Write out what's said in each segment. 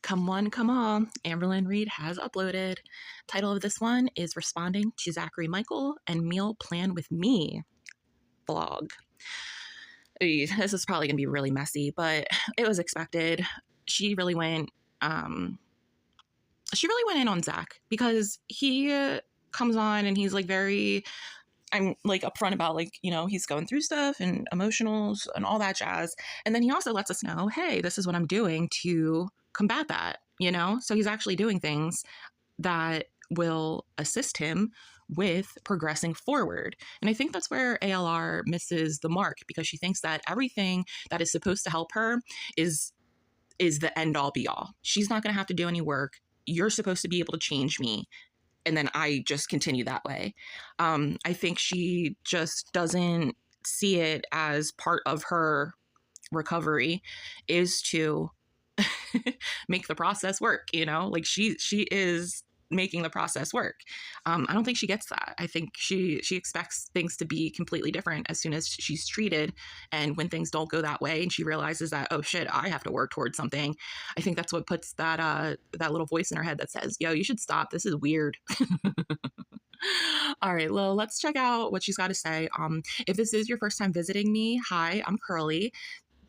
Come one, come all. Amberlynn Reid has uploaded. Title of this one is Responding to Zachary Michael and Meal Plan with Me vlog. This is probably going to be really messy, but it was expected. She really went in on Zach because he comes on and he's like I'm like upfront about he's going through stuff and emotionals and all that jazz. And then he also lets us know, hey, this is what I'm doing to combat that, So he's actually doing things that will assist him with progressing forward. And I think that's where ALR misses the mark because she thinks that everything that is supposed to help her is the end all be all. She's not going to have to do any work. You're supposed to be able to change me. And then I just continue that way. I think she just doesn't see it as part of her recovery is to make the process work, she is making the process work. I don't think she gets that. I think she expects things to be completely different as soon as she's treated. And when things don't go that way and she realizes that, oh shit, I have to work towards something. I think that's what puts that little voice in her head that says, yo, you should stop. This is weird. All right, well, let's check out what she's got to say. If this is your first time visiting me, hi, I'm Curly.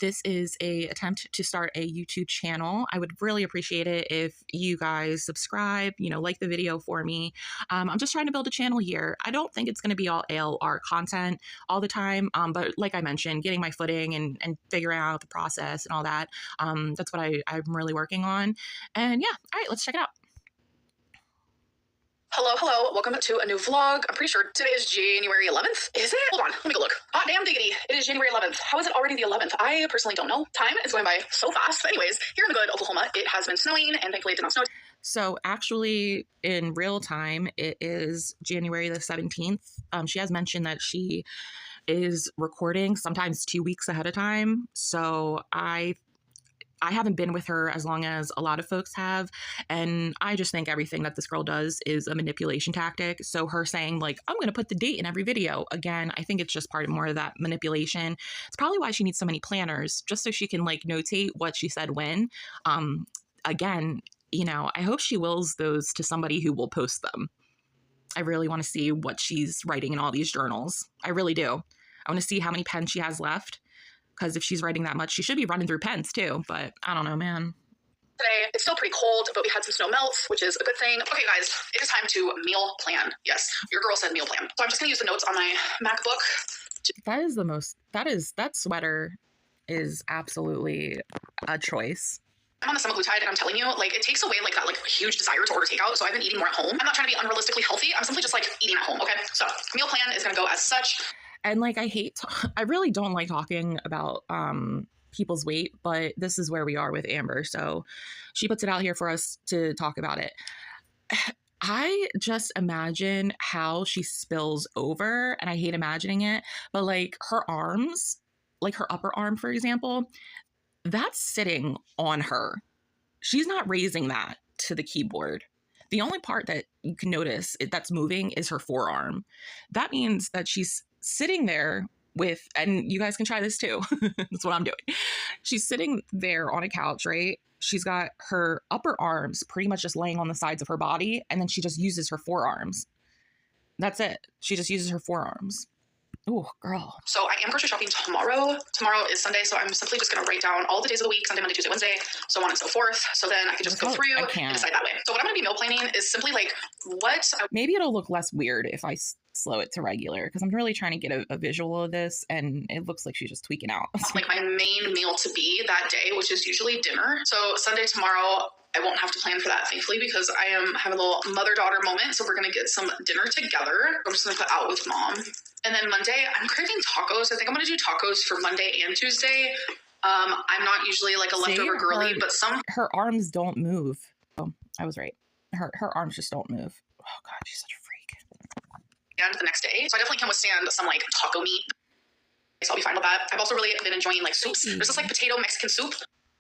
This is a attempt to start a YouTube channel. I would really appreciate it if you guys subscribe, like the video for me. I'm just trying to build a channel here. I don't think it's going to be all ALR content all the time. But like I mentioned, getting my footing and figuring out the process and all that. That's what I'm really working on. And yeah, all right, let's check it out. Hello, welcome to a new vlog. I'm pretty sure today is January 11th. Is it? Hold on, let me go look. Hot damn diggity, it is January 11th. How is it already the 11th? I personally don't know. Time is going by so fast. But anyways, here in the good Oklahoma, it has been snowing and thankfully it did not snow. So actually in real time, it is January the 17th. She has mentioned that she is recording sometimes 2 weeks ahead of time. So I haven't been with her as long as a lot of folks have. And I just think everything that this girl does is a manipulation tactic. So her saying I'm going to put the date in every video. Again, I think it's just part of more of that manipulation. It's probably why she needs so many planners, just so she can notate what she said when. Again, I hope she wills those to somebody who will post them. I really want to see what she's writing in all these journals. I really do. I want to see how many pens she has left. Because if she's writing that much, she should be running through pens too. But I don't know, man. Today, it's still pretty cold, but we had some snow melts, which is a good thing. Okay, guys, it is time to meal plan. Yes, your girl said meal plan. So I'm just going to use the notes on my MacBook. That sweater is absolutely a choice. I'm on the semaglutide and I'm telling you, it takes away that huge desire to order takeout. So I've been eating more at home. I'm not trying to be unrealistically healthy. I'm simply just eating at home. Okay, so meal plan is going to go as such. And I really don't like talking about people's weight, but this is where we are with Amber. So she puts it out here for us to talk about it. I just imagine how she spills over, and I hate imagining it, but her arms, her upper arm, for example, that's sitting on her. She's not raising that to the keyboard. The only part that you can notice that's moving is her forearm. That means that she's sitting there and you guys can try this too. That's what I'm doing. She's sitting there on a couch, right? She's got her upper arms pretty much just laying on the sides of her body. And then she just uses her forearms. That's it. She just uses her forearms. Oh, girl. So I am grocery shopping tomorrow. Tomorrow is Sunday, so I'm simply just going to write down all the days of the week, Sunday, Monday, Tuesday, Wednesday, so on and so forth. So then I can just go through and decide that way. So what I'm going to be meal planning is simply maybe it'll look less weird if I slow it to regular, because I'm really trying to get a visual of this, and it looks like she's just tweaking out. My main meal to be that day, which is usually dinner. So Sunday, tomorrow, I won't have to plan for that, thankfully, because I am having a little mother-daughter moment. So we're going to get some dinner together. I'm just going to put out with mom. And then Monday, I'm craving tacos. I think I'm going to do tacos for Monday and Tuesday. I'm not usually a leftover girly, but her arms don't move. Oh, I was right. Her arms just don't move. Oh God, she's such a freak. And the next day, so I definitely can withstand some taco meat. So I'll be fine with that. I've also really been enjoying soups. There's this potato Mexican soup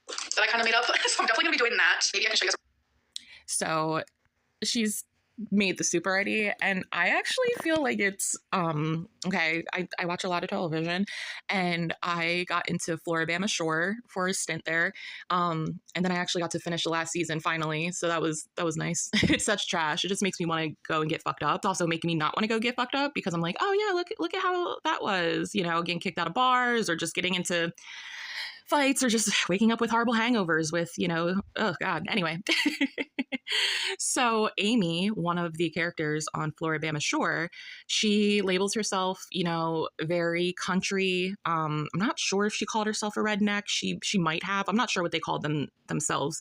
that I kind of made up. So I'm definitely gonna be doing that. Maybe I can show you guys. So she's made the soup already, and I actually feel like it's okay. I watch a lot of television, and I got into Floribama Shore for a stint there, and then I actually got to finish the last season finally, so that was nice. It's such trash. It just makes me want to go and get fucked up. It's also making me not want to go get fucked up because I'm like, oh yeah, look at how that was, getting kicked out of bars or just getting into fights or just waking up with horrible hangovers with, oh God. Anyway. So Amy, one of the characters on Floribama Shore, she labels herself, very country. I'm not sure if she called herself a redneck. She might have. I'm not sure what they called themselves.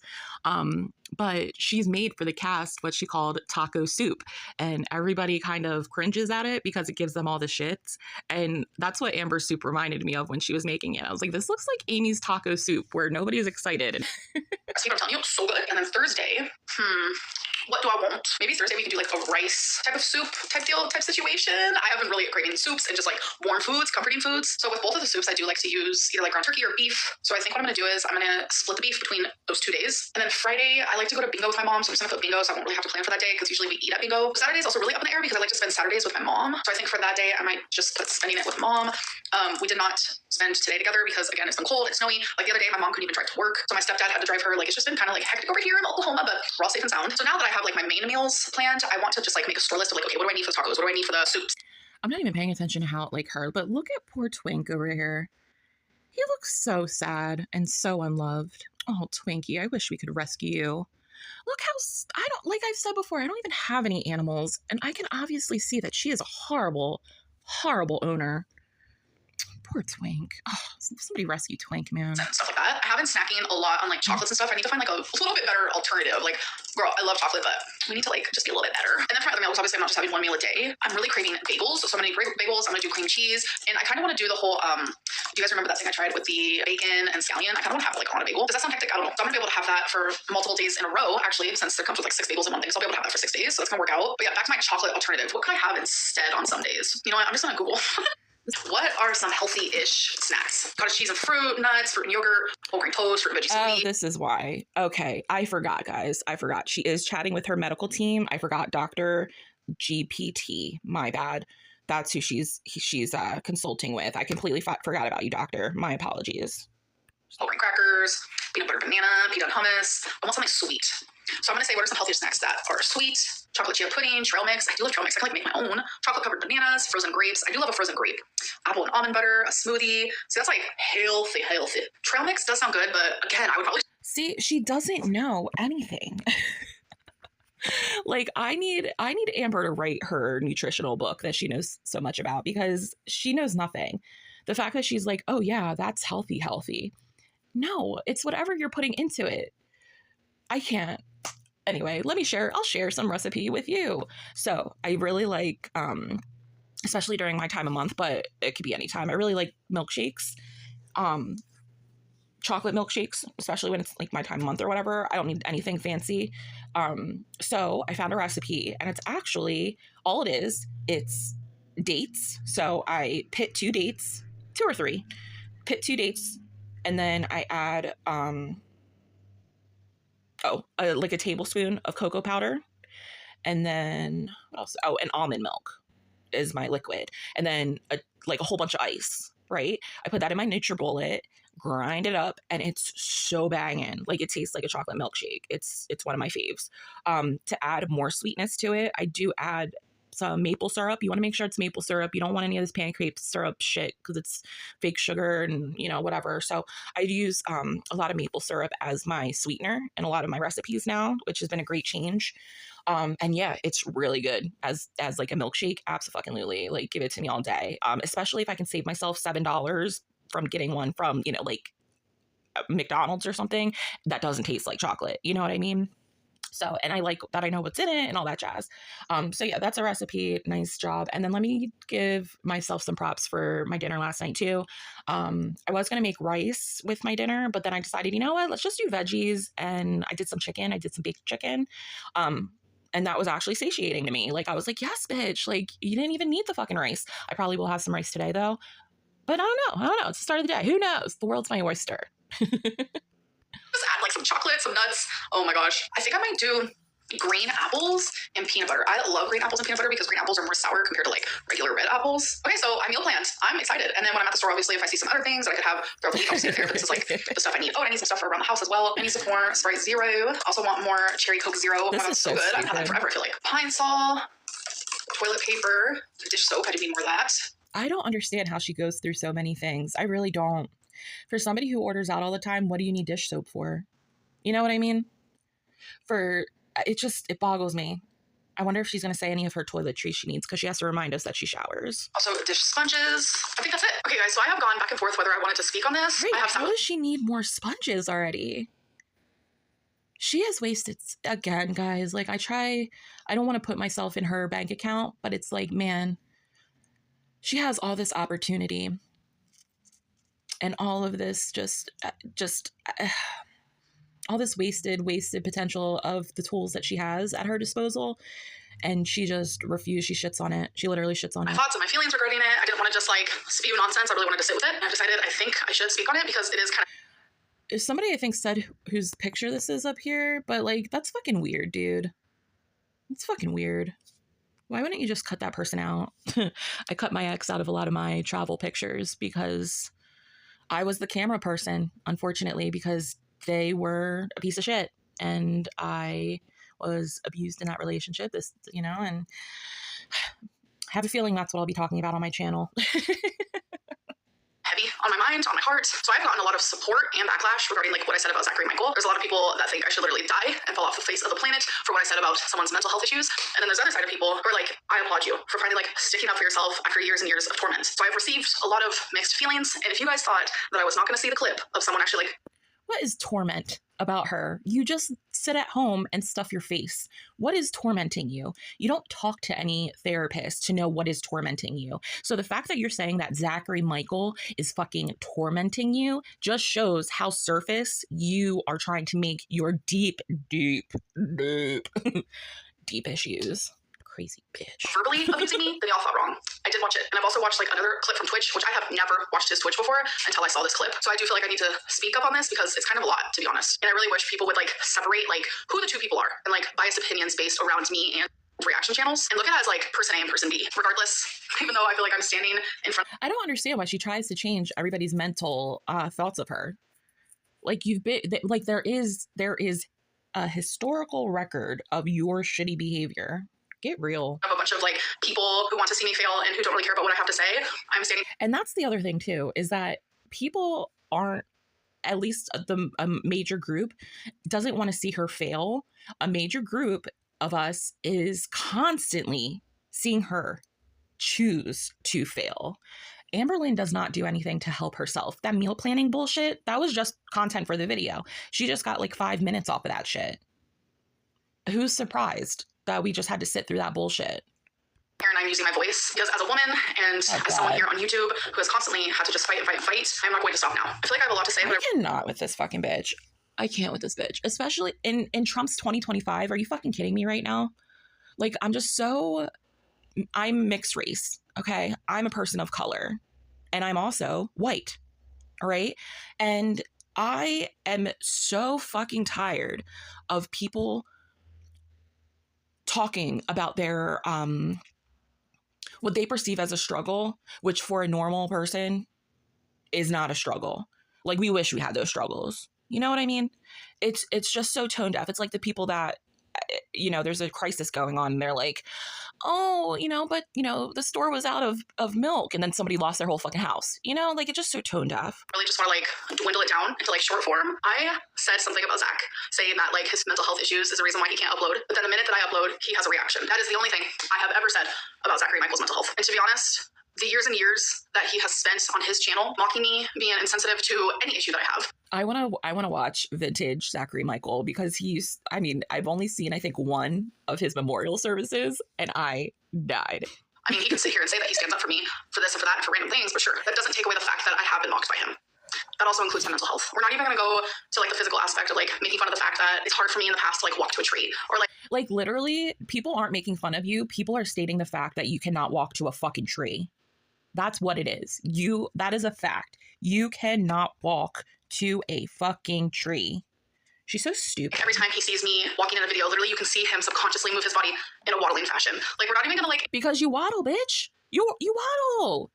But she's made for the cast what she called taco soup. And everybody kind of cringes at it because it gives them all the shits. And that's what Amber Soup reminded me of when she was making it. I was like, this looks like Amy's taco soup where nobody's excited. See what I'm telling you? So good. And then Thursday, what do I want? Maybe Thursday we can do like a rice type of soup type situation. I have been really craving soups and just like warm foods, comforting foods. So with both of the soups, I do like to use either like ground turkey or beef. So I think what I'm going to do is I'm going to split the beef between those 2 days. And then Friday, I like to go to bingo with my mom. So I'm just going to put bingo. So I won't really have to plan for that day because usually we eat at bingo. Saturday is also really up in the air because I like to spend Saturdays with my mom. So I think for that day, I might just put spending it with mom. We did not spend today together because again, it's been cold, it's snowy. Like the other day, my mom couldn't even drive to work. So my stepdad had to drive her. Like it's just been kind of like hectic over here in Oklahoma, but we're all safe and sound. So now that I have like my main meals planned, I want to just like make a store list of like, okay, what do I need for the tacos? What do I need for the soups? I'm not even paying attention to how like her, but look at poor Twink over here. He looks so sad and so unloved. Oh, Twinkie, I wish we could rescue you. Look how, I don't, like I've said before, I don't even have any animals, and I can obviously see that she is a horrible, horrible owner. Poor Twink. Oh, somebody rescue Twink, man. And stuff like that. I have been snacking a lot on like chocolates and stuff. I need to find like a little bit better alternative. Like, girl, I love chocolate, but we need to like just be a little bit better. And then for my other meals, obviously I'm not just having one meal a day. I'm really craving bagels. So I'm gonna eat bagels. I'm gonna do cream cheese. And I kind of want to do the whole, do you guys remember that thing I tried with the bacon and scallion? I kind of want to have it like on a bagel. Does that sound hectic? I don't know. So I'm gonna be able to have that for multiple days in a row, actually, since there comes with like 6 bagels in one thing. So I'll be able to have that for 6 days. So it's gonna work out. But yeah, back to my chocolate alternative. What can I have instead on some days? You know what? I'm just gonna Google. What are some healthy-ish snacks? Cottage cheese and fruit, nuts, fruit and yogurt, whole grain toast, fruit and veggie smoothie. Oh, this is why. Okay, I forgot, guys. I forgot. She is chatting with her medical team. I forgot Dr. GPT. My bad. That's who she's consulting with. I completely forgot about you, doctor. My apologies. Whole grain crackers, peanut butter banana, peanut hummus. I want something sweet. So I'm going to say what are some healthier snacks that are sweet? Chocolate chia pudding, trail mix. I do love trail mix. I can like make my own. Chocolate covered bananas, frozen grapes. I do love a frozen grape. Apple and almond butter, a smoothie. So that's like healthy. Trail mix does sound good, but again, I would probably... See, she doesn't know anything. Like I need Amber to write her nutritional book that she knows so much about because she knows nothing. The fact that she's like, oh yeah, that's healthy. No, it's whatever you're putting into it. I can't. Anyway, I'll share some recipe with you. So I really like, especially during my time of month, but it could be any time. I really like milkshakes, chocolate milkshakes, especially when it's like my time of month or whatever. I don't need anything fancy. So I found a recipe and it's actually, all it is, it's dates. So I pit 2 dates, 2 or 3, pit 2 dates, and then I add, like a tablespoon of cocoa powder. And then what else? Oh, and almond milk is my liquid. And then a whole bunch of ice, right? I put that in my NutriBullet, grind it up, and it's so banging. Like it tastes like a chocolate milkshake. It's one of my faves. To add more sweetness to it, I do add some maple syrup. You want to make sure it's maple syrup. You don't want any of this pancake syrup shit because it's fake sugar and whatever. So I use a lot of maple syrup as my sweetener in a lot of my recipes now, which has been a great change. And yeah, it's really good as like a milkshake. Absolutely, like give it to me all day. Especially if I can save myself $7 from getting one from like McDonald's or something that doesn't taste like chocolate. You know what I mean? So, and I like that I know what's in it and all that jazz. So yeah, that's a recipe. Nice job. And then let me give myself some props for my dinner last night too. I was going to make rice with my dinner, but then I decided, you know what, let's just do veggies. And I did some chicken. I did some baked chicken. And that was actually satiating to me. Like, I was like, yes, bitch. Like, you didn't even need the fucking rice. I probably will have some rice today though. But I don't know. It's the start of the day. Who knows? The world's my oyster. Just add like some chocolate, some nuts. Oh my gosh. I think I might do green apples and peanut butter. I love green apples and peanut butter because green apples are more sour compared to like regular red apples. Okay, so I meal planned. I'm excited. And then when I'm at the store, obviously, if I see some other things that I could have throughout the week, I'll see it there. But this is like the stuff I need. Oh, and I need some stuff for around the house as well. I need some more Sprite Zero. Also want more Cherry Coke Zero. This is so good. stupid. I've had that forever, I feel like. Pine Sol, toilet paper, dish soap. I do need more of that. I don't understand how she goes through so many things. I really don't. For somebody who orders out all the time, what do you need dish soap for? You know what I mean? It boggles me. I wonder if she's going to say any of her toiletries she needs because she has to remind us that she showers. Also, dish sponges. I think that's it. Okay, guys, so I have gone back and forth whether I wanted to speak on this. Right, how does she need more sponges already? She has wasted, again, guys. Like, I don't want to put myself in her bank account, but it's like, man, she has all this opportunity and all of this just all this wasted potential of the tools that she has at her disposal. And she just refused. She shits on it. She literally shits on it. My thoughts and my feelings regarding it. I didn't want to just like spew nonsense. I really wanted to sit with it. And I decided I think I should speak on it because it is kind of... Somebody I think said whose picture this is up here, but like, that's fucking weird, dude. It's fucking weird. Why wouldn't you just cut that person out? I cut my ex out of a lot of my travel pictures because I was the camera person, unfortunately, because they were a piece of shit and I was abused in that relationship, and I have a feeling that's what I'll be talking about on my channel. heavy on my mind, on my heart. So I've gotten a lot of support and backlash regarding like what I said about Zachary Michael. There's a lot of people that think I should literally die and fall off the face of the planet for what I said about someone's mental health issues. And then there's the other side of people who are like, I applaud you for finally like sticking up for yourself after years and years of torment. So I've received a lot of mixed feelings. And if you guys thought that I was not going to see the clip of someone actually like... What is torment about her? You just sit at home and stuff your face. What is tormenting you? You don't talk to any therapist to know what is tormenting you. So the fact that you're saying that Zachary Michael is fucking tormenting you just shows how surface you are trying to make your deep issues. Crazy bitch. Verbally abusing me, then they all thought wrong. I did watch it. And I've also watched like another clip from Twitch, which I have never watched his Twitch before until I saw this clip. So I do feel like I need to speak up on this because it's kind of a lot, to be honest. And I really wish people would like separate like who the two people are and like biased opinions based around me and reaction channels and look at it as like person A and person B. Regardless, even though I feel like I'm standing in front... I don't understand why she tries to change everybody's mental thoughts of her. Like like there is a historical record of your shitty behavior. Get real. Of a bunch of like people who want to see me fail and who don't really care about what I have to say. I'm standing... And that's the other thing too, is that people aren't, at least a major group doesn't want to see her fail. A major group of us is constantly seeing her choose to fail. Amberlynn does not do anything to help herself. That meal planning bullshit, that was just content for the video. She just got like 5 minutes off of that shit. Who's surprised that we just had to sit through that bullshit? And I'm using my voice because as a woman and as someone here on YouTube who has constantly had to just fight, I'm not going to stop now. I feel like I have a lot to say. I cannot with this fucking bitch. I can't with this bitch. Especially in Trump's 2025. Are you fucking kidding me right now? Like, I'm mixed race, okay? I'm a person of color. And I'm also white, all right? And I am so fucking tired of people talking about their what they perceive as a struggle, which for a normal person is not a struggle. Like, we wish we had those struggles. You know what I mean? It's just so tone deaf. It's like the people that, there's a crisis going on and they're like, oh, but the store was out of milk, and then somebody lost their whole fucking house. Like, it's just so tone deaf. Really just want to like dwindle it down into like short form. I said something about Zach saying that like his mental health issues is the reason why he can't upload. But then the minute that I upload, he has a reaction. That is the only thing I have ever said about Zachary Michael's mental health. And to be honest, the years and years that he has spent on his channel mocking me, being insensitive to any issue that I have. I want to watch vintage Zachary Michael because I've only seen, I think, one of his memorial services and I died. I mean, he can sit here and say that he stands up for me for this and for that and for random things, but sure, that doesn't take away the fact that I have been mocked by him. That also includes my mental health. We're not even going to go to like the physical aspect of like making fun of the fact that it's hard for me in the past to like walk to a tree or like literally people aren't making fun of you. People are stating the fact that you cannot walk to a fucking tree. That's what it is. That is a fact. You cannot walk to a fucking tree. She's so stupid. Every time he sees me walking in a video, literally you can see him subconsciously move his body in a waddling fashion. Like, we're not even gonna like because you waddle, bitch. You waddle.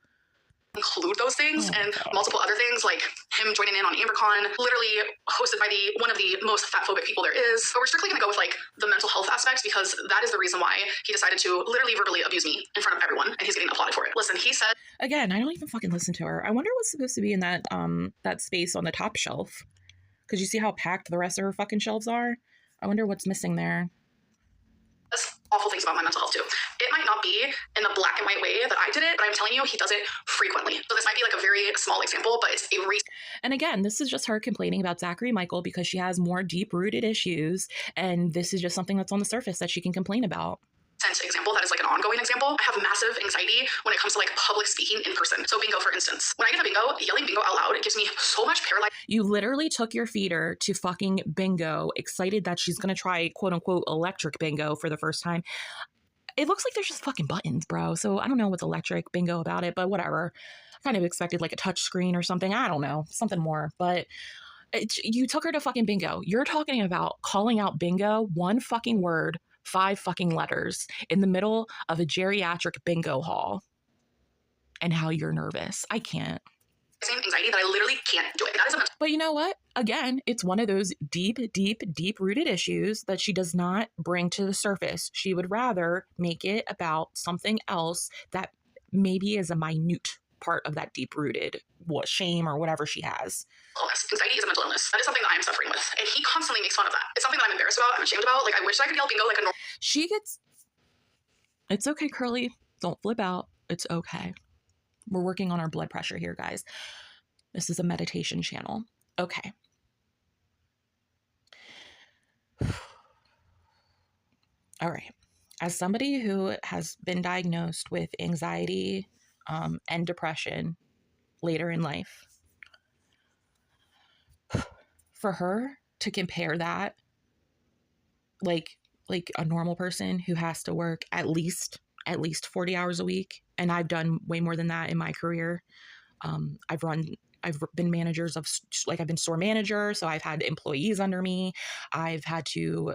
Include those things and multiple other things, like him joining in on AmberCon, literally hosted by one of the most fatphobic people there is. But we're strictly gonna go with like the mental health aspect, because that is the reason why he decided to literally verbally abuse me in front of everyone, and he's getting applauded for it. Listen, he said again, I don't even fucking listen to her. I wonder what's supposed to be in that that space on the top shelf, because you see how packed the rest of her fucking shelves are. I wonder what's missing there. Awful things about my mental health too. It might not be in the black and white way that I did it, but I'm telling you, he does it frequently. So this might be like a very small example, but it's a and again, this is just her complaining about Zachary Michael because she has more deep-rooted issues, and this is just something that's on the surface that she can complain about. Example that is like an ongoing example. I have massive anxiety when it comes to like public speaking in person. So bingo, for instance, when I get a bingo, yelling bingo out loud, it gives me so much paralysis. You literally took your feeder to fucking bingo, excited that she's gonna try quote unquote electric bingo for the first time. It looks like there's just fucking buttons, bro. So I don't know what's electric bingo about it, but whatever. I kind of expected like a touch screen or something. I don't know, something more. But you took her to fucking bingo. You're talking about calling out bingo, one fucking word, 5 fucking letters in the middle of a geriatric bingo hall, and how you're nervous. I can't. Same anxiety that I literally can't do it. That is but you know what? Again, it's one of those deep-rooted issues that she does not bring to the surface. She would rather make it about something else that maybe is a minute part of that deep-rooted shame or whatever she has. Anxiety is a mental illness. That is something that I'm suffering with. And he constantly makes fun of that. It's something that I'm embarrassed about, I'm ashamed about. Like, I wish I could yell bingo like a normal. It's okay, Curly. Don't flip out. It's okay. We're working on our blood pressure here, guys. This is a meditation channel. Okay. All right. As somebody who has been diagnosed with anxiety and depression later in life, for her to compare that like a normal person who has to work at least 40 hours a week, and I've done way more than that in my career. I've been managers of, like, I've been store manager, so I've had employees under me. I've had to,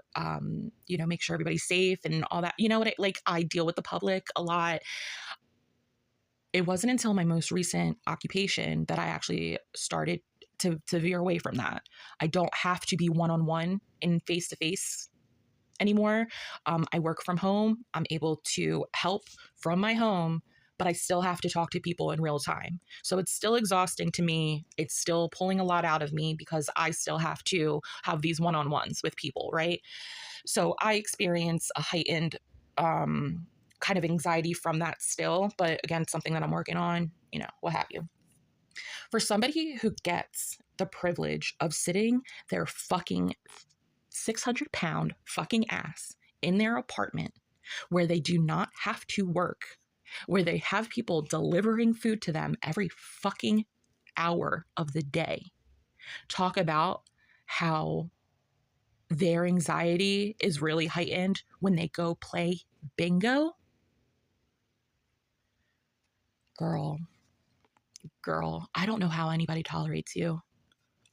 make sure everybody's safe and all that. You know what? I deal with the public a lot. It wasn't until my most recent occupation that I actually started to veer away from that. I don't have to be one-on-one and face-to-face anymore. I work from home. I'm able to help from my home, but I still have to talk to people in real time. So it's still exhausting to me. It's still pulling a lot out of me because I still have to have these one-on-ones with people, right? So I experience a heightened kind of anxiety from that still, but again, something that I'm working on, what have you. For somebody who gets the privilege of sitting their fucking 600-pound fucking ass in their apartment where they do not have to work, where they have people delivering food to them every fucking hour of the day, talk about how their anxiety is really heightened when they go play bingo. Girl, I don't know how anybody tolerates you.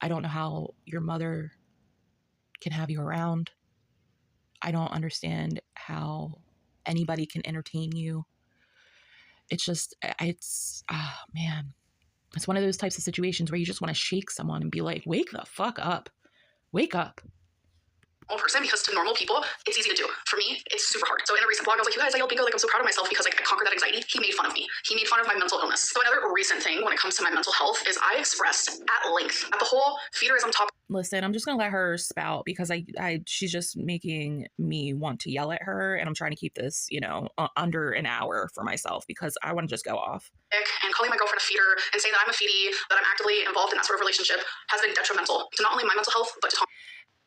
I don't know how your mother can have you around. I don't understand how anybody can entertain you. Man, it's one of those types of situations where you just want to shake someone and be like, wake the fuck up. Wake up. Person, because to normal people, it's easy to do. For me, it's super hard. So in a recent blog, I was like, you guys, I yelled bingo, like I'm so proud of myself because I conquered that anxiety. He made fun of me. He made fun of my mental illness. So another recent thing when it comes to my mental health is I expressed at length at the whole feederism topic. Listen, I'm just gonna let her spout because she's just making me want to yell at her, and I'm trying to keep this, under an hour for myself because I want to just go off. And calling my girlfriend a feeder and saying that I'm a feedie, that I'm actively involved in that sort of relationship has been detrimental to not only my mental health, but to Tom.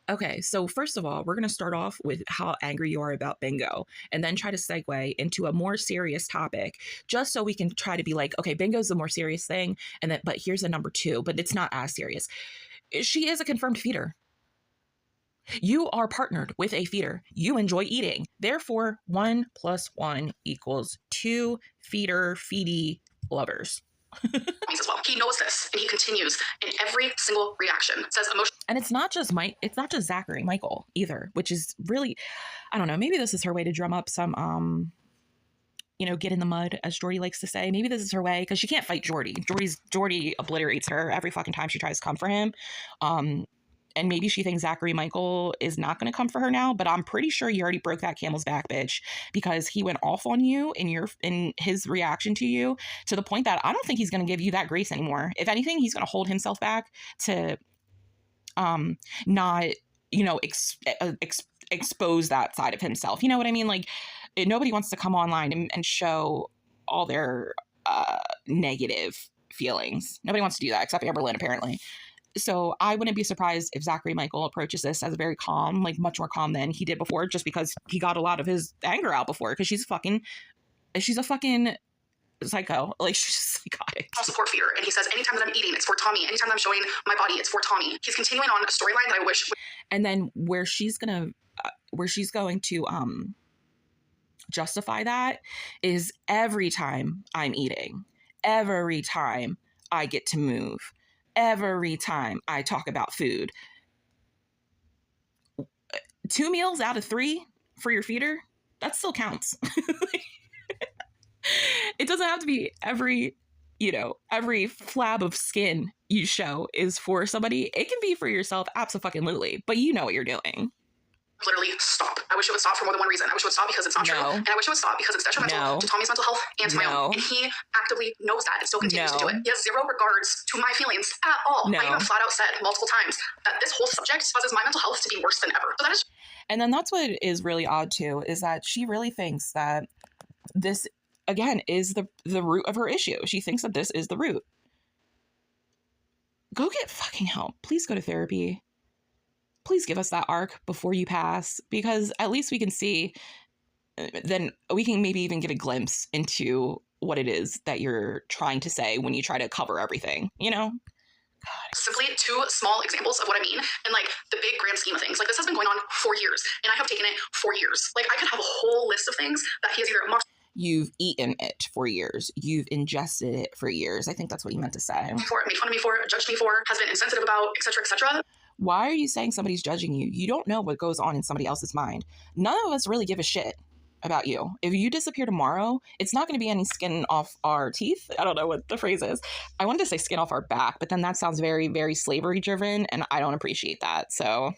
Okay, so first of all, we're going to start off with how angry you are about bingo and then try to segue into a more serious topic just so we can try to be like, okay, bingo's the more serious thing, but here's a number 2, but it's not as serious. She is a confirmed feeder. You are partnered with a feeder. You enjoy eating. Therefore, 1 + 1 = 2 feeder, feedie lovers. As well. He knows this, and he continues in every single reaction. Says emotion. And it's not just Zachary Michael either, which is really, I don't know, maybe this is her way to drum up some get in the mud, as Jordy likes to say. Maybe this is her way, because she can't fight Jordy. Jordy obliterates her every fucking time she tries to come for him. And maybe she thinks Zachary Michael is not going to come for her now, but I'm pretty sure you already broke that camel's back, bitch, because he went off on you in his reaction to you, to the point that I don't think he's going to give you that grace anymore. If anything, he's going to hold himself back to not, expose that side of himself. You know what I mean? Like, nobody wants to come online and show all their negative feelings. Nobody wants to do that except Amberlynn, apparently. So I wouldn't be surprised if Zachary Michael approaches this as a very calm, like much more calm than he did before, just because he got a lot of his anger out before, because she's a fucking psycho. Like, she's just psychotic. Support fear. And he says, anytime that I'm eating, it's for Tommy. Anytime that I'm showing my body, it's for Tommy. He's continuing on a storyline that I wish. And then where she's going to justify that is every time I'm eating, every time I get to move, every time I talk about food. 2 meals out of 3 for your feeder, that still counts. It doesn't have to be every flab of skin you show is for somebody. It can be for yourself, absolutely, but you know what you're doing. Literally stop. I wish it would stop for more than one reason. I wish it would stop because it's not true. And I wish it would stop because it's detrimental to Tommy's mental health and to my own. And he actively knows that and still continues to do it. He has zero regards to my feelings at all. I even flat out said multiple times that this whole subject causes my mental health to be worse than ever. So that is. And then that's what is really odd too, is that she really thinks that this, again, is the root of her issue. She thinks that this is the root. Go get fucking help. Please go to therapy. Please give us that arc before you pass, because at least we can see, then we can maybe even get a glimpse into what it is that you're trying to say when you try to cover everything, God. Simply 2 small examples of what I mean, and like the big grand scheme of things. Like, this has been going on for years, and I have taken it for years. Like, I could have a whole list of things that he has either mocked. You've eaten it for years. You've ingested it for years. I think that's what you meant to say. For, made fun of me for, judged me for, has been insensitive about, etc., etc. Why are you saying somebody's judging you? You don't know what goes on in somebody else's mind. None of us really give a shit about you. If you disappear tomorrow, it's not going to be any skin off our teeth. I don't know what the phrase is. I wanted to say skin off our back, but then that sounds very, very slavery driven, and I don't appreciate that. So,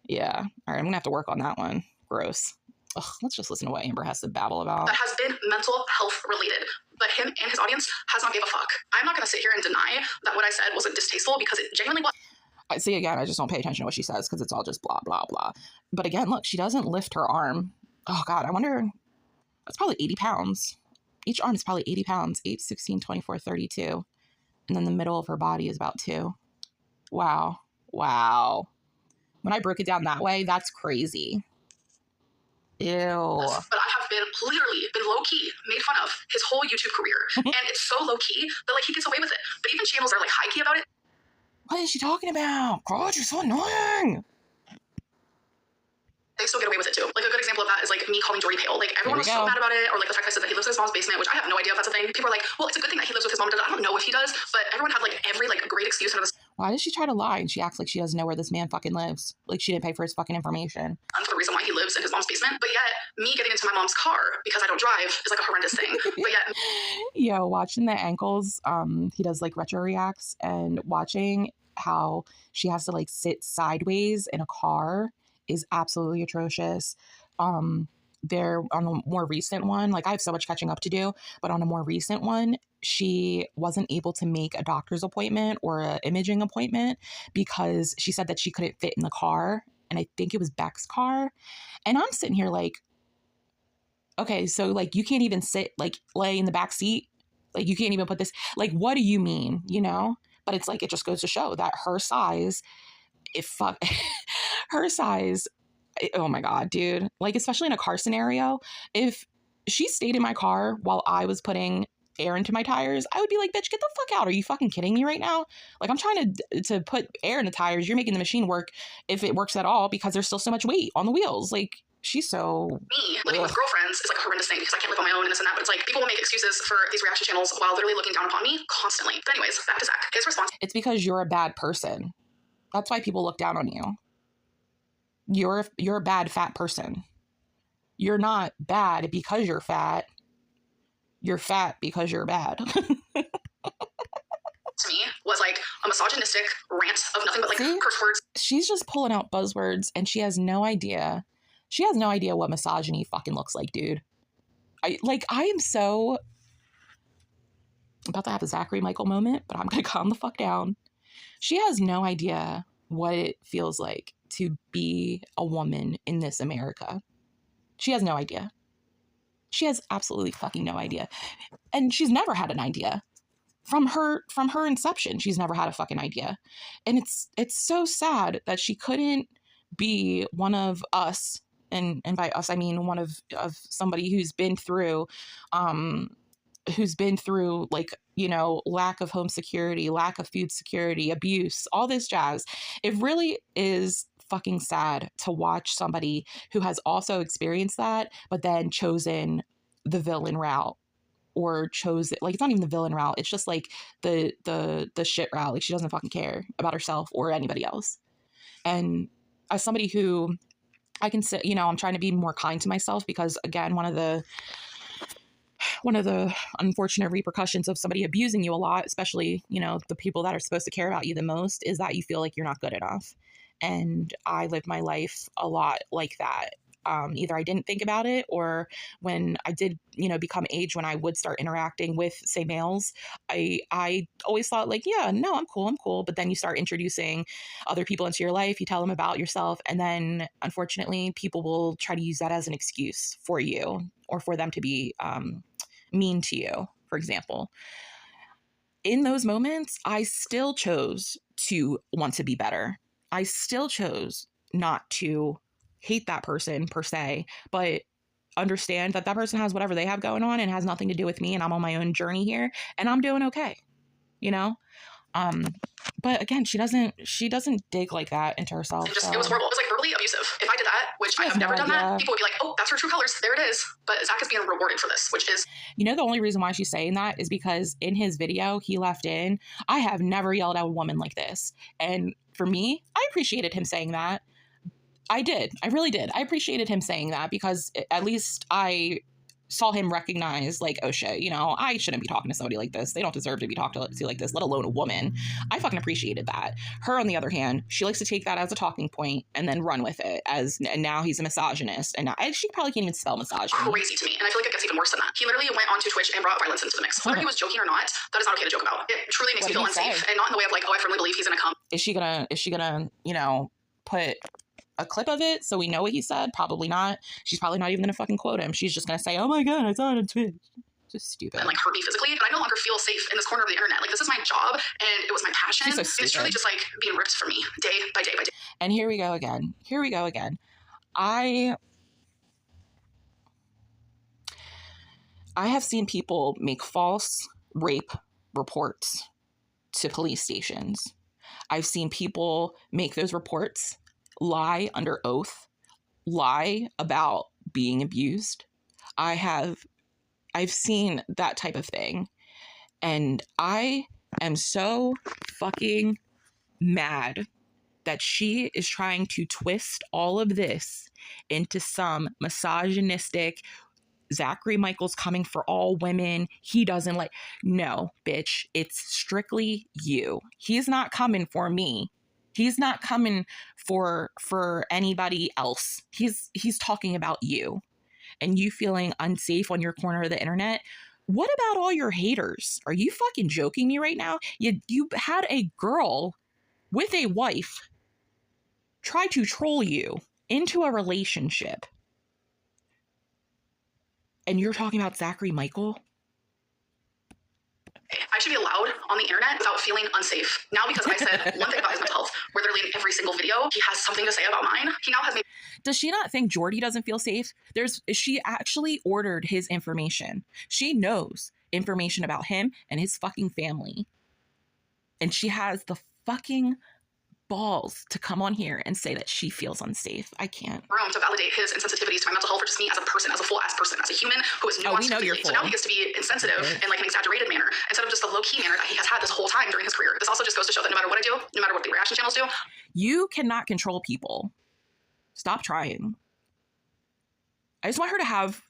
yeah. All right, I'm going to have to work on that one. Gross. Ugh, let's just listen to what Amber has to babble about. That has been mental health related, but him and his audience has not gave a fuck. I'm not going to sit here and deny that what I said wasn't distasteful, because it genuinely was. I see, again, I just don't pay attention to what she says because it's all just blah, blah, blah. But again, look, she doesn't lift her arm. Oh, God, I wonder. That's probably 80 pounds. Each arm is probably 80 pounds. 8, 16, 24, 32. And then the middle of her body is about 2. Wow. Wow. When I broke it down that way, that's crazy. Ew. But I have literally been low-key made fun of his whole YouTube career. And it's so low-key that, like, he gets away with it. But even channels that are, like, high-key about it. What is she talking about? God, you're so annoying. They still get away with it too. Like, a good example of that is like me calling Jordy pale. Like, everyone was so mad about it, or like the fact I said that he lives in his mom's basement, which I have no idea if that's a thing. People are like, well, it's a good thing that he lives with his mom. I don't know if he does, but everyone had like every like great excuse under this. Why does she try to lie and she acts like she doesn't know where this man fucking lives? Like, she didn't pay for his fucking information. For the reason why he lives in his mom's basement, but yet me getting into my mom's car because I don't drive is like a horrendous thing. But yet, yo, watching the ankles, he does like retro reacts, and watching how she has to like sit sideways in a car is absolutely atrocious. There, on a more recent one, like, I have so much catching up to do, but on a more recent one, she wasn't able to make a doctor's appointment or an imaging appointment because she said that she couldn't fit in the car. And I think it was Beck's car. And I'm sitting here like, okay, so like, you can't even sit, like, lay in the back seat. Like, you can't even put this, like, what do you mean? But it's like, it just goes to show that her size, her size, oh my God, dude. Like, especially in a car scenario, if she stayed in my car while I was putting air into my tires, I would be like, bitch, get the fuck out. Are you fucking kidding me right now? Like, I'm trying to put air in the tires. You're making the machine work, if it works at all, because there's still so much weight on the wheels. Like, She's so... Me living with girlfriends is like a horrendous thing because I can't live on my own and this and that, but it's like people will make excuses for these reaction channels while literally looking down upon me constantly. But anyways, back to Zach. His response. It's because you're a bad person. That's why people look down on you. You're a bad fat person. You're not bad because you're fat. You're fat because you're bad. To me was like a misogynistic rant of nothing but like curse words. She's just pulling out buzzwords and she has no idea. She has no idea what misogyny fucking looks like, dude. I am so... I'm about to have a Zachary Michael moment, but I'm going to calm the fuck down. She has no idea what it feels like to be a woman in this America. She has no idea. She has absolutely fucking no idea. And she's never had an idea. From her inception, she's never had a fucking idea. And it's so sad that she couldn't be one of us, and by us I mean one of somebody who's been through like, you know, lack of home security, lack of food security, abuse, all this jazz. It really is fucking sad to watch somebody who has also experienced that, but then chosen the villain route, or chose it. Like, it's not even the villain route. It's just like the shit route. Like, she doesn't fucking care about herself or anybody else. And as somebody who I can say, you know, I'm trying to be more kind to myself because, again, one of the unfortunate repercussions of somebody abusing you a lot, especially, you know, the people that are supposed to care about you the most, is that you feel like you're not good enough. And I lived my life a lot like that. Either I didn't think about it, or when I did, you know, become age, when I would start interacting with, say, males, I always thought like, yeah, no, I'm cool. But then you start introducing other people into your life, you tell them about yourself, and then unfortunately people will try to use that as an excuse for you, or for them to be mean to you, for example. In those moments, I still chose to want to be better. I still chose not to hate that person per se, but understand that that person has whatever they have going on and has nothing to do with me, and I'm on my own journey here and I'm doing okay, you know? But again, she doesn't dig like that into herself. It was horrible. It was like verbally abusive. If I did that, which I have never done that, people would be like, oh, that's her true colors. There it is. But Zach is being rewarded for this, which is... You know, the only reason why she's saying that is because in his video, he left in, I have never yelled at a woman like this. And for me, I appreciated him saying that. I did. I really did. I appreciated him saying that because at least I saw him recognize, like, oh shit, you know, I shouldn't be talking to somebody like this. They don't deserve to be talked to like this, let alone a woman. I fucking appreciated that. Her, on the other hand, she likes to take that as a talking point and then run with it and now he's a misogynist. And she probably can't even spell misogyny. Crazy to me. And I feel like it gets even worse than that. He literally went onto Twitch and brought violence into the mix. Whether he was joking or not, that is not okay to joke about. It truly makes me feel unsafe. And not in the way of like, oh, I firmly believe he's gonna come. Is she gonna, you know, put a clip of it so we know what he said? Probably not. She's probably not even gonna fucking quote him. She's just gonna say, oh my god, I saw it on Twitch. Just stupid. And like hurt me physically, but I no longer feel safe in this corner of the internet. Like, this is my job and it was my passion. So it's truly just like being ripped from me day by day by day. And here we go again. I have seen people make false rape reports to police stations. I've seen people make those reports, lie under oath, lie about being abused. I've seen that type of thing. And I am so fucking mad that she is trying to twist all of this into some misogynistic, Zachary Michael's coming for all women. He doesn't like... No, bitch. It's strictly you. He's not coming for me. He's not coming for anybody else. He's talking about you and you feeling unsafe on your corner of the internet. What about all your haters? Are you fucking joking me right now? You had a girl with a wife try to troll you into a relationship. And you're talking about Zachary Michael? I should be allowed on the internet without feeling unsafe. Now, because I said one thing about his mental health, where literally in every single video, he has something to say about mine. He now has made... Does she not think Jordy doesn't feel safe? She actually ordered his information. She knows information about him and his fucking family. And she has the fucking balls to come on here and say that she feels unsafe. I can't. Room to validate his insensitivities to my mental health or just me as a person, as a full ass person, as a human who is nuanced completely. So now he gets to be insensitive in like an exaggerated manner instead of just the low-key manner that he has had this whole time during his career. This also just goes to show that no matter what I do, no matter what the reaction channels do, you cannot control people. Stop trying. I just want her to have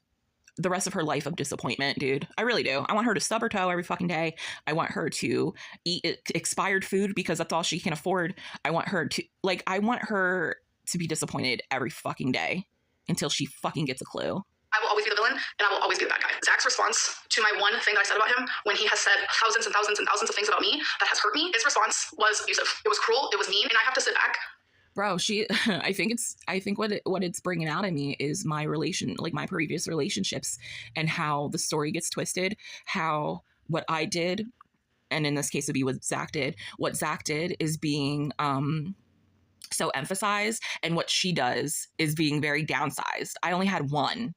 the rest of her life of disappointment, dude. I really do. I want her to stub her toe every fucking day. I want her to eat expired food because that's all she can afford. I want her to be disappointed every fucking day until she fucking gets a clue. I will always be the villain, and I will always be the bad guy. Zach's response to my one thing that I said about him, when he has said thousands and thousands and thousands of things about me that has hurt me, his response was abusive. It was cruel. It was mean, and I have to sit back. Bro, I think what it's bringing out in me is my previous relationships and how the story gets twisted, how what I did, and in this case it'd be what Zach did is being so emphasized, and what she does is being very downsized. I only had one.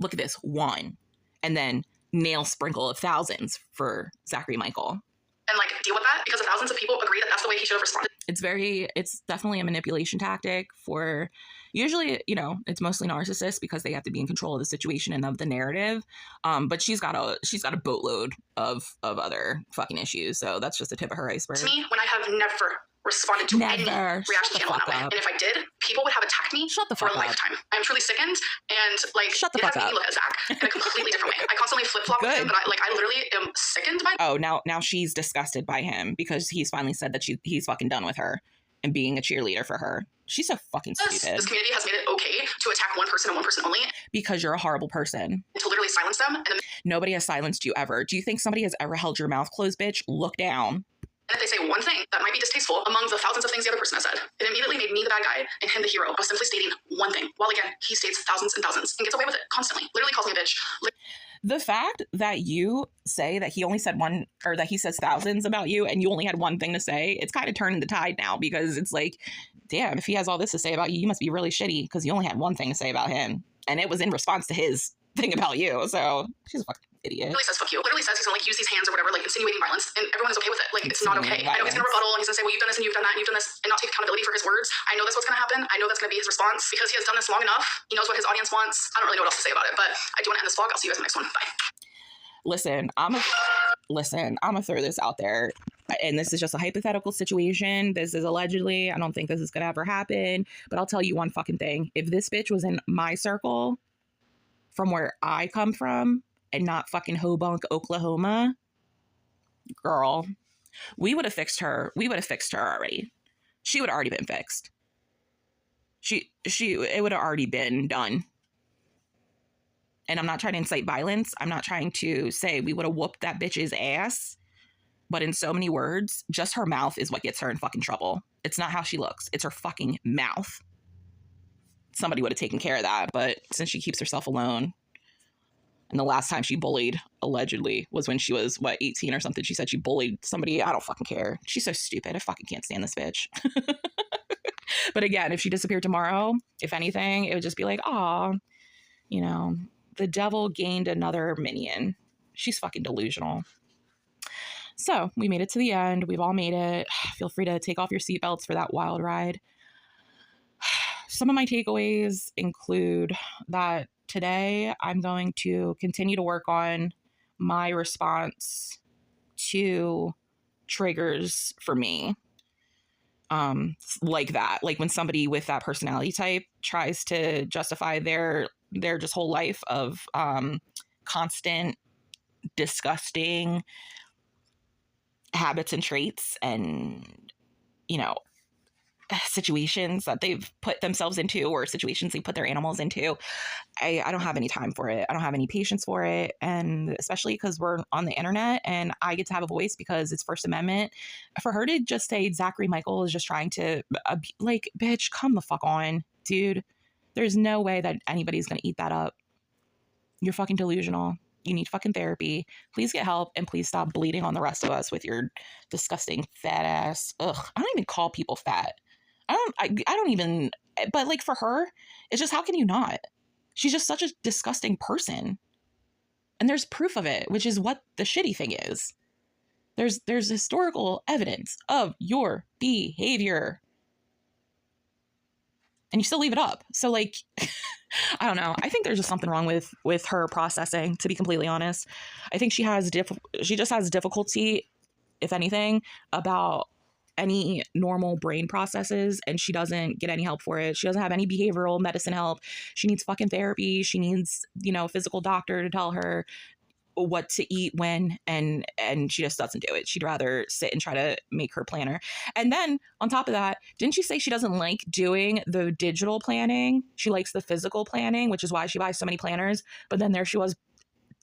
Look at this, one. And then nail sprinkle of thousands for Zachary Michael. And like deal with that because thousands of people agree that that's the way he should have responded. It's definitely a manipulation tactic for, usually, it's mostly narcissists because they have to be in control of the situation and of the narrative. But she's got a boatload of other fucking issues. So that's just the tip of her iceberg. To me, when I have never responded to any reaction channel in that way. And if I did, people would have attacked me for a lifetime. I'm truly sickened, and like it has made me look at Zach in a completely different way. I constantly flip-flop with him, but I literally am sickened by. Oh, now she's disgusted by him because he's finally said that he's fucking done with her and being a cheerleader for her. She's so fucking stupid. This community has made it okay to attack one person and one person only. Because you're a horrible person. To literally silence them. And then nobody has silenced you ever. Do you think somebody has ever held your mouth closed, bitch? Look down. And if they say one thing that might be distasteful among the thousands of things the other person has said, it immediately made me the bad guy and him the hero. I was simply stating one thing, while again, he states thousands and thousands and gets away with it constantly. Literally calls me a bitch. The fact that you say that he only said one, or that he says thousands about you and you only had one thing to say, it's kind of turning the tide now, because it's like, damn, if he has all this to say about you, you must be really shitty because you only had one thing to say about him. And it was in response to his thing about you. So she's a fucking idiot. Literally says fuck you. Literally says he's gonna like use these hands or whatever, like insinuating violence, and everyone is okay with it. Like it's not okay. I know he's gonna rebuttal and he's gonna say, well, you've done this and you've done that and you've done this, and not take accountability for his words. I know that's what's gonna happen. I know that's gonna be his response because he has done this long enough. He knows what his audience wants. I don't really know what else to say about it, but I do want to end this vlog. I'll see you guys in the next one. Bye. Listen, I'm gonna throw this out there, and this is just a hypothetical situation. This is allegedly. I don't think this is gonna ever happen, but I'll tell you one fucking thing. If this bitch was in my circle, from where I come from, and not fucking Hobunk, Oklahoma, girl, we would have fixed her. We would have fixed her already. She would have already been fixed. It would have already been done. And I'm not trying to incite violence. I'm not trying to say we would have whooped that bitch's ass. But in so many words, just her mouth is what gets her in fucking trouble. It's not how she looks. It's her fucking mouth. Somebody would have taken care of that. But since she keeps herself alone, and the last time she bullied, allegedly, was when she was, 18 or something. She said she bullied somebody. I don't fucking care. She's so stupid. I fucking can't stand this bitch. But again, if she disappeared tomorrow, if anything, it would just be like, aw, the devil gained another minion. She's fucking delusional. So we made it to the end. We've all made it. Feel free to take off your seatbelts for that wild ride. Some of my takeaways include that today I'm going to continue to work on my response to triggers for me. Like that, like when somebody with that personality type tries to justify their just whole life of constant disgusting habits and traits and situations that they've put themselves into, or situations they put their animals into. I don't have any time for it. I don't have any patience for it. And especially because we're on the internet and I get to have a voice because it's First Amendment. For her to just say Zachary Michael is just trying to like, bitch, come the fuck on, dude. There's no way that anybody's going to eat that up. You're fucking delusional. You need fucking therapy. Please get help, and please stop bleeding on the rest of us with your disgusting fat ass. Ugh. I don't even call people fat. I don't even, but like for her, it's just, how can you not? She's just such a disgusting person. And there's proof of it, which is what the shitty thing is. There's historical evidence of your behavior. and you still leave it up. So like, I don't know. I think there's just something wrong with her processing, to be completely honest. I think she just has difficulty, if anything, about any normal brain processes, and she doesn't get any help for it. She doesn't have any behavioral medicine help. She needs fucking therapy. She needs, a physical doctor to tell her what to eat when, and she just doesn't do it. She'd rather sit and try to make her planner. And then on top of that, didn't she say she doesn't like doing the digital planning? She likes the physical planning, which is why she buys so many planners. But then there she was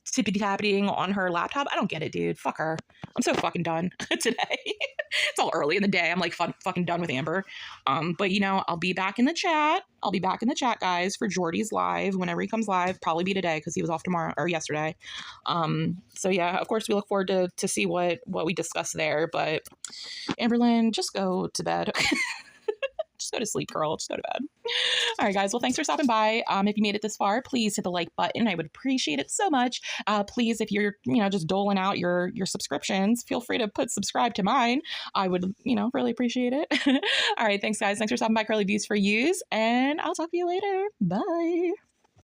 tippity tapping on her laptop. I don't get it, dude. Fuck her. I'm so fucking done today. It's all early in the day. I'm like fucking done with Amber. But I'll be back in the chat. I'll be back in the chat, guys, for Jordy's live whenever he comes live. Probably be today because he was off tomorrow or yesterday. So yeah, of course we look forward to see what we discuss there. But Amberlynn, just go to bed. Just go to sleep, girl. Just go to bed. All right, guys. Well, thanks for stopping by. If you made it this far, please hit the like button. I would appreciate it so much. Please, if you're, just doling out your subscriptions, feel free to put subscribe to mine. I would, really appreciate it. All right. Thanks, guys. Thanks for stopping by. Curly Views for Yous. And I'll talk to you later. Bye.